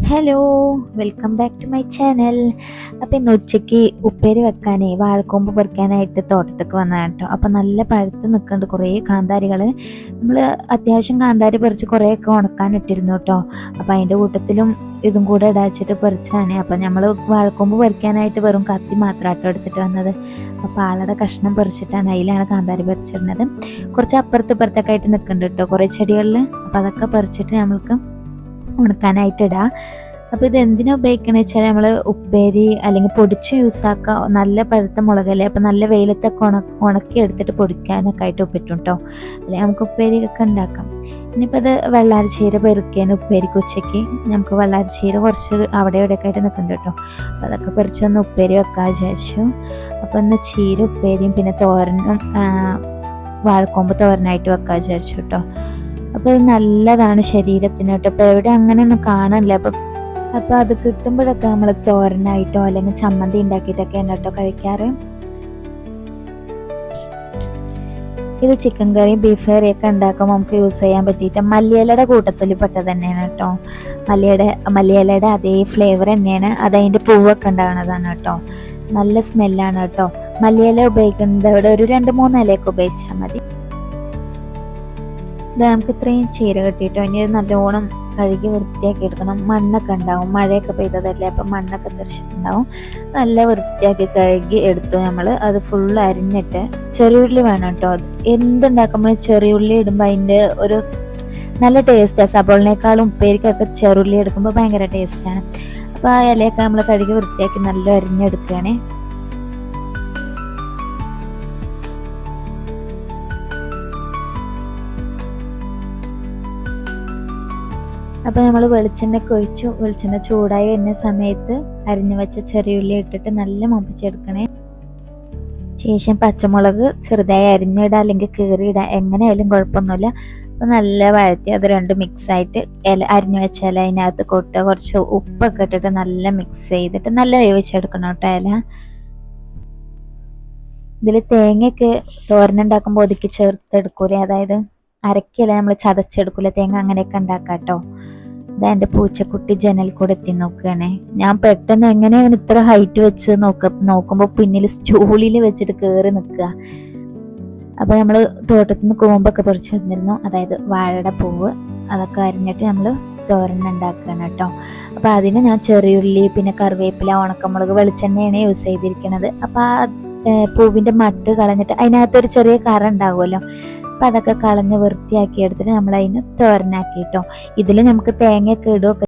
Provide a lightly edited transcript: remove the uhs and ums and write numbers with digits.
Hello, welcome back to my channel. അപ്പോൾ ഇന്ന് ഉച്ചയ്ക്ക് ഉപ്പേരി വെക്കാനേ വാഴക്കൊമ്പ് പറിക്കാനായിട്ട് തോട്ടത്തേക്ക് വന്നതാണ് കേട്ടോ. അപ്പോൾ നല്ല പഴുത്ത് നിൽക്കുന്നുണ്ട് കുറേ കാന്താരികൾ. നമ്മൾ അത്യാവശ്യം കാന്താരി പറിച്ച് കുറേയൊക്കെ ഉണക്കാനിട്ടിരുന്നു കേട്ടോ. അപ്പോൾ അതിൻ്റെ കൂട്ടത്തിലും ഇതും കൂടെ ഇടാച്ചിട്ട് പറിച്ചാണ്. അപ്പോൾ നമ്മൾ വാഴക്കൊമ്പ് പറിക്കാനായിട്ട് വെറും കത്തി മാത്രമാട്ടോ എടുത്തിട്ട് വന്നത്. അപ്പോൾ ആളുടെ കഷ്ണം പറിച്ചിട്ടാണ്, അതിലാണ് കാന്താരി പറിച്ചിടുന്നത്. കുറച്ച് അപ്പുറത്തൊക്കെ ആയിട്ട് നിൽക്കുന്നുണ്ട് കേട്ടോ കുറേ ചെടികളിൽ. അപ്പോൾ അതൊക്കെ പറിച്ചിട്ട് നമ്മൾക്ക് ഉണക്കാനായിട്ട് ഇടാം. അപ്പോൾ ഇത് എന്തിനാ ഉപയോഗിക്കണമെന്ന് വെച്ചാൽ നമ്മൾ ഉപ്പേരി അല്ലെങ്കിൽ പൊടിച്ച് യൂസാക്കുക. നല്ല പഴുത്ത മുളകല്ലേ, അപ്പോൾ നല്ല വെയിലത്തൊക്കെ ഉണക്കി എടുത്തിട്ട് പൊടിക്കാനൊക്കെ ആയിട്ട് ഉപ്പിട്ടും കേട്ടോ. അല്ലെങ്കിൽ നമുക്ക് ഉപ്പേരിയൊക്കെ ഉണ്ടാക്കാം. ഇനിയിപ്പോൾ ഇത് വെള്ളാരച്ചീര പെറുക്കിയാണ് ഉപ്പേരിക്ക് ഉച്ചയ്ക്ക്. നമുക്ക് വെള്ളാരച്ചീര കുറച്ച് അവിടെ ഇവിടെയൊക്കെ ആയിട്ട് നിൽക്കുന്നുണ്ട് കേട്ടോ. അപ്പോൾ അതൊക്കെ പറിച്ചൊന്ന് ഉപ്പേരി വെക്കാൻ വിചാരിച്ചു. അപ്പോൾ ഇന്ന് ചീര ഉപ്പേരിയും പിന്നെ തോരനും വാഴക്കൊമ്പ് തോരനായിട്ട് വെക്കാൻ വിചാരിച്ചു കേട്ടോ. അപ്പോൾ ഇത് നല്ലതാണ് ശരീരത്തിന് കേട്ടോ. അപ്പോൾ എവിടെ അങ്ങനെയൊന്നും കാണില്ല. അപ്പോൾ അത് കിട്ടുമ്പോഴൊക്കെ നമ്മൾ തോരനായിട്ടോ അല്ലെങ്കിൽ ചമ്മന്തി ഉണ്ടാക്കിയിട്ടൊക്കെയാണ് കേട്ടോ കഴിക്കാറ്. ഇത് ചിക്കൻ കറി ബീഫ് കറിയൊക്കെ ഉണ്ടാക്കുമ്പോൾ നമുക്ക് യൂസ് ചെയ്യാൻ പറ്റിയിട്ട് മല്ലിയിലയുടെ കൂട്ടത്തിൽ പെട്ടത് തന്നെയാണ് കേട്ടോ. മല്ലിയിലയുടെ അതേ ഫ്ലേവർ തന്നെയാണ്. അതതിൻ്റെ പൂവൊക്കെ ഉണ്ടാകുന്നതാണ് കേട്ടോ. നല്ല സ്മെല്ലാണ് കേട്ടോ. മല്ലിയില ഉപയോഗിക്കുന്നത് ഇവിടെ ഒരു 2-3 ഇലയൊക്കെ ഉപയോഗിച്ചാൽ മതി. ഇത് നമുക്ക് ഇത്രയും ചീര കിട്ടിയിട്ടോ. ഇനി നല്ലോണം കഴുകി വൃത്തിയാക്കി എടുക്കണം. മണ്ണൊക്കെ ഉണ്ടാവും, മഴയൊക്കെ പെയ്തതല്ലേ, അപ്പം മണ്ണൊക്കെ തെറിച്ചിട്ടുണ്ടാവും. നല്ല വൃത്തിയാക്കി കഴുകി എടുത്തു നമ്മൾ. അത് ഫുള്ള് അരിഞ്ഞിട്ട് ചെറിയുള്ളി വേണം കേട്ടോ. എന്തുണ്ടാക്കുമ്പോഴും ചെറിയുള്ളി ഇടുമ്പോൾ അതിൻ്റെ ഒരു നല്ല ടേസ്റ്റാണ്. സബോളിനേക്കാളും ഉപ്പേരിക്കൊക്കെ ചെറുള്ളി എടുക്കുമ്പോൾ ഭയങ്കര ടേസ്റ്റാണ്. അപ്പോൾ ആ ഇലയൊക്കെ നമ്മൾ കഴുകി വൃത്തിയാക്കി നല്ല അരിഞ്ഞെടുക്കുകയാണേ. അപ്പോൾ നമ്മൾ വെളിച്ചെണ്ണയൊക്കെ ഒഴിച്ചു. വെളിച്ചെണ്ണ ചൂടായി വരുന്ന സമയത്ത് അരിഞ്ഞു വെച്ച ചെറിയുള്ളി ഇട്ടിട്ട് നല്ല മൂപ്പിച്ചെടുക്കണേ. ശേഷം പച്ചമുളക് ചെറുതായി അരിഞ്ഞിടുക അല്ലെങ്കിൽ കീറിയിടുക, എങ്ങനെയായാലും കുഴപ്പമൊന്നുമില്ല. അപ്പോൾ നല്ല വഴറ്റി അത് രണ്ടും മിക്സായിട്ട് അരിഞ്ഞു വെച്ച ഇല അതിനകത്ത് കൊട്ടുക. കുറച്ച് ഉപ്പൊക്കെ ഇട്ടിട്ട് നല്ല മിക്സ് ചെയ്തിട്ട് നല്ല വേവിച്ചെടുക്കണം കേട്ടോ ഇല. ഇതിൽ തേങ്ങയൊക്കെ തോരനുണ്ടാക്കുമ്പോൾ ഒതുക്കി ചേർത്തെടുക്കൂലേ, അതായത് അരക്കില നമ്മൾ ചതച്ചെടുക്കൂലേ തേങ്ങ, അങ്ങനെയൊക്കെ ഉണ്ടാക്കാം കേട്ടോ. ഇതാ എൻ്റെ പൂച്ചക്കുട്ടി ജനൽ കൂടെ എത്തി നോക്കുകയാണേ. ഞാൻ പെട്ടെന്ന് എങ്ങനെയാണ് ഇത്ര ഹൈറ്റ് വെച്ച് നോക്കുമ്പോൾ പിന്നിൽ സ്റ്റൂളിൽ വെച്ചിട്ട് കയറി നിൽക്കുക. അപ്പോൾ നമ്മൾ തോട്ടത്തിൽ നിന്ന് കൂമ്പൊക്കെ പറിച്ച് വന്നിരുന്നു, അതായത് വാഴയുടെ പൂവ്. അതൊക്കെ അരിഞ്ഞിട്ട് നമ്മൾ തോരൻ ഉണ്ടാക്കുകയാണ് കേട്ടോ. അപ്പോൾ അതിന് ഞാൻ ചെറിയുള്ളി പിന്നെ കറിവേപ്പില ഉണക്കമുളക് വെളിച്ചെണ്ണയാണ് യൂസ് ചെയ്തിരിക്കുന്നത്. അപ്പോൾ ആ പൂവിൻ്റെ മട്ട് കളഞ്ഞിട്ട് അതിനകത്തൊരു ചെറിയ കറ ഉണ്ടാവുമല്ലോ, അപ്പം അതൊക്കെ കളഞ്ഞ് വൃത്തിയാക്കി എടുത്തിട്ട് നമ്മൾ അതിന് തോരനാക്കി കേട്ടോ. ഇതിൽ നമുക്ക് തേങ്ങയൊക്കെ ഇടുകയൊക്കെ